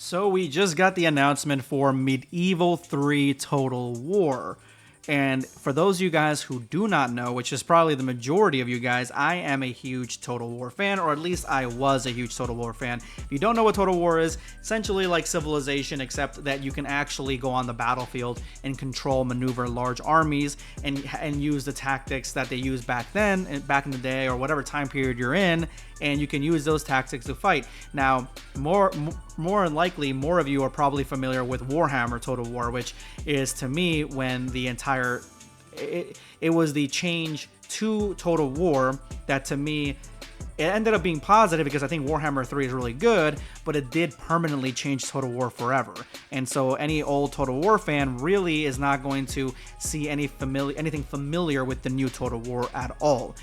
So we just got the announcement for Medieval 3 Total War. And for those of you guys who do not know, which is probably the majority of you guys, I am a huge Total War fan, or at least I was a huge Total War fan. If you don't know what Total War is, essentially like Civilization, except that you can actually go on the battlefield and maneuver large armies and use the tactics that they used back then, back in the day, or whatever time period you're in, and you can use those tactics to fight. Now, more than likely, more of you are probably familiar with Warhammer Total War, which is, to me, when the entire it was the change to Total War that, to me, it ended up being positive because I think Warhammer 3 is really good, but it did permanently change Total War forever. And so any old Total War fan really is not going to see anything familiar with the new Total War at all,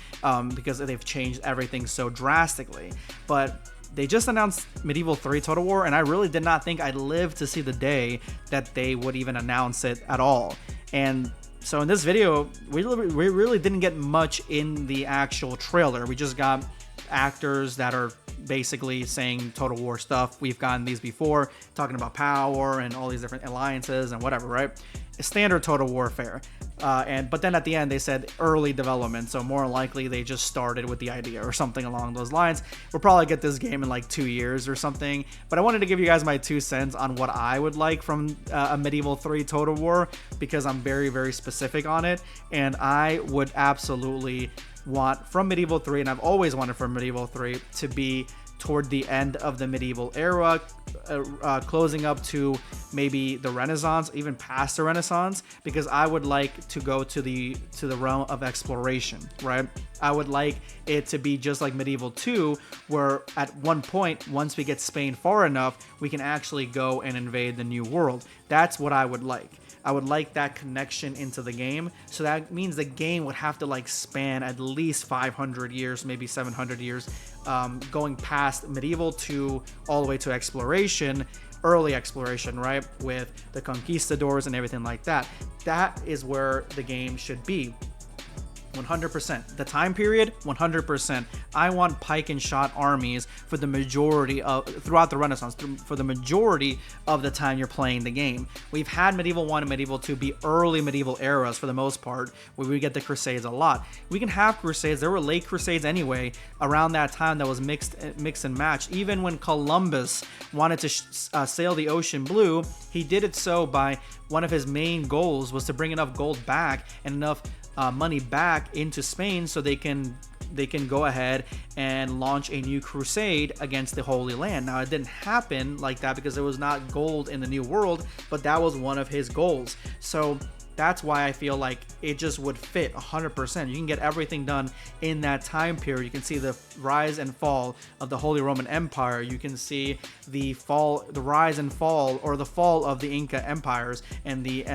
because they've changed everything so drastically. But they just announced Medieval 3 Total War, and I really did not think I'd live to see the day that they would even announce it at all. And so in this video, we really didn't get much in the actual trailer. We just got actors that are basically saying Total War stuff. We've gotten these before, talking about power and all these different alliances and whatever, right? Standard Total Warfare. But then at the end they said early development, so more likely they just started with the idea or something along those lines. We'll probably get this game in like 2 years or something, but I wanted to give you guys my 2 cents on what I would like from a Medieval 3 Total War, because I'm very, very specific on it, and I would absolutely want from Medieval 3, and I've always wanted from Medieval 3 to be toward the end of the medieval era, closing up to maybe the Renaissance, even past the Renaissance, because I would like to go to the realm of exploration, right? I would like it to be just like Medieval 2, where at one point, once we get Spain far enough, we can actually go and invade the New World. That's what I would like. I would like that connection into the game. So that means the game would have to like span at least 500 years, maybe 700 years, going past medieval to all the way to exploration, early exploration, right? With the conquistadors and everything like that. That is where the game should be. 100%. The time period, 100%. I want pike and shot armies for the majority of, throughout the Renaissance, for the majority of the time you're playing the game. We've had Medieval 1 and Medieval 2 be early medieval eras for the most part, where we get the Crusades a lot. We can have Crusades. There were late Crusades anyway, around that time that was mixed and matched. Even when Columbus wanted to sail the ocean blue, he did it so by one of his main goals was to bring enough gold back and enough money back into Spain so they can go ahead and launch a new crusade against the Holy Land. Now, it didn't happen like that because there was not gold in the New World, but that was one of his goals. So that's why I feel like it just would fit 100%. You can get everything done in that time period. You can see the rise and fall of the Holy Roman Empire. You can see the rise and fall, or the fall of the Inca empires and the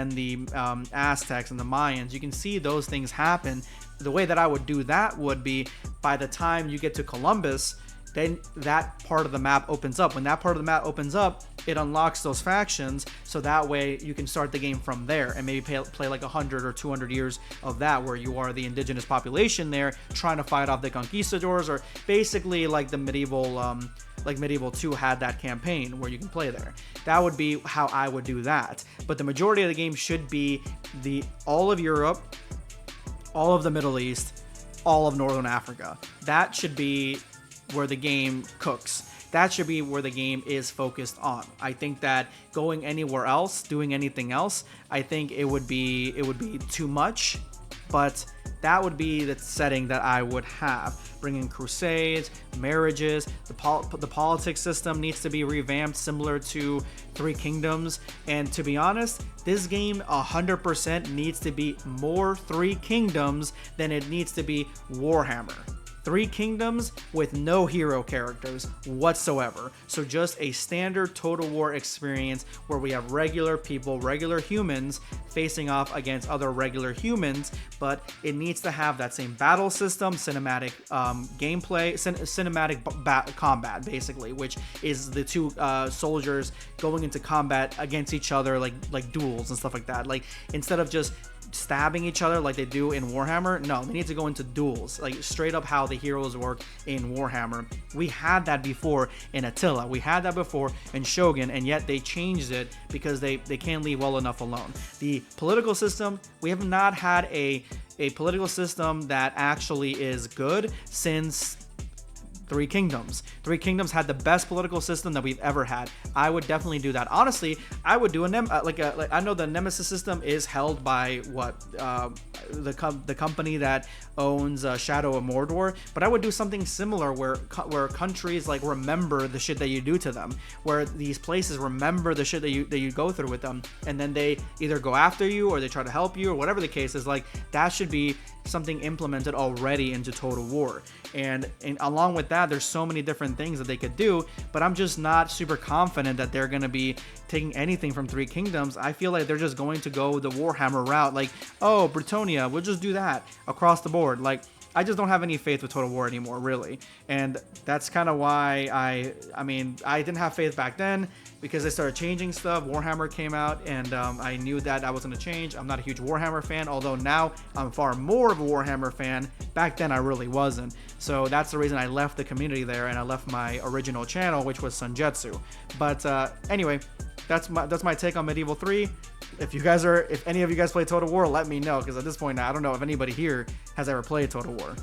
Aztecs and the Mayans. You can see those things happen. The way that I would do that would be, by the time you get to Columbus, then that part of the map opens up. When that part of the map opens up, it unlocks those factions, so that way you can start the game from there and maybe play like 100 or 200 years of that, where you are the indigenous population there trying to fight off the conquistadors, or basically like the medieval like Medieval 2 had that campaign where you can play there. That would be how I would do that. But the majority of the game should be all of Europe, all of the Middle East, all of Northern Africa. That should be where the game cooks. That should be where the game is focused on. I think that going anywhere else, doing anything else, I think it would be too much, but that would be the setting that I would have. Bringing crusades, marriages, the politics system needs to be revamped similar to Three Kingdoms. And to be honest, this game 100% needs to be more Three Kingdoms than it needs to be Warhammer. Three Kingdoms with no hero characters whatsoever. So just a standard Total War experience where we have regular people, regular humans facing off against other regular humans, but it needs to have that same battle system, cinematic gameplay, cinematic combat basically, which is the two soldiers going into combat against each other like duels and stuff like that. Like, instead of just stabbing each other like they do in Warhammer. No, they need to go into duels, like straight up how the heroes work in Warhammer. We had that before in Attila, we had that before in Shogun, and yet they changed it because they can't leave well enough alone. The political system, we have not had a political system that actually is good since Three Kingdoms. Three Kingdoms had the best political system that we've ever had. I would definitely do that. Honestly, I would do like I know the Nemesis system is held by the company that owns Shadow of Mordor, but I would do something similar where countries like remember the shit that you do to them, where these places remember the shit that you go through with them, and then they either go after you or they try to help you or whatever the case is. Like, that should be something implemented already into Total War. And along with that, there's so many different things that they could do, but I'm just not super confident that they're going to be taking anything from Three Kingdoms. I feel like they're just going to go the Warhammer route, like, oh, Britonia, we'll just do that across the board. Like, I just don't have any faith with Total War anymore, really. And that's kind of why I mean, I didn't have faith back then because they started changing stuff. Warhammer came out, and I knew that I was going to change. I'm not a huge Warhammer fan, although now I'm far more of a Warhammer fan. Back then, I really wasn't. So that's the reason I left the community there, and I left my original channel, which was Sunjetsu. But anyway, that's my take on Medieval 3. If any of you guys play Total War, let me know, because at this point now, I don't know if anybody here has ever played Total War.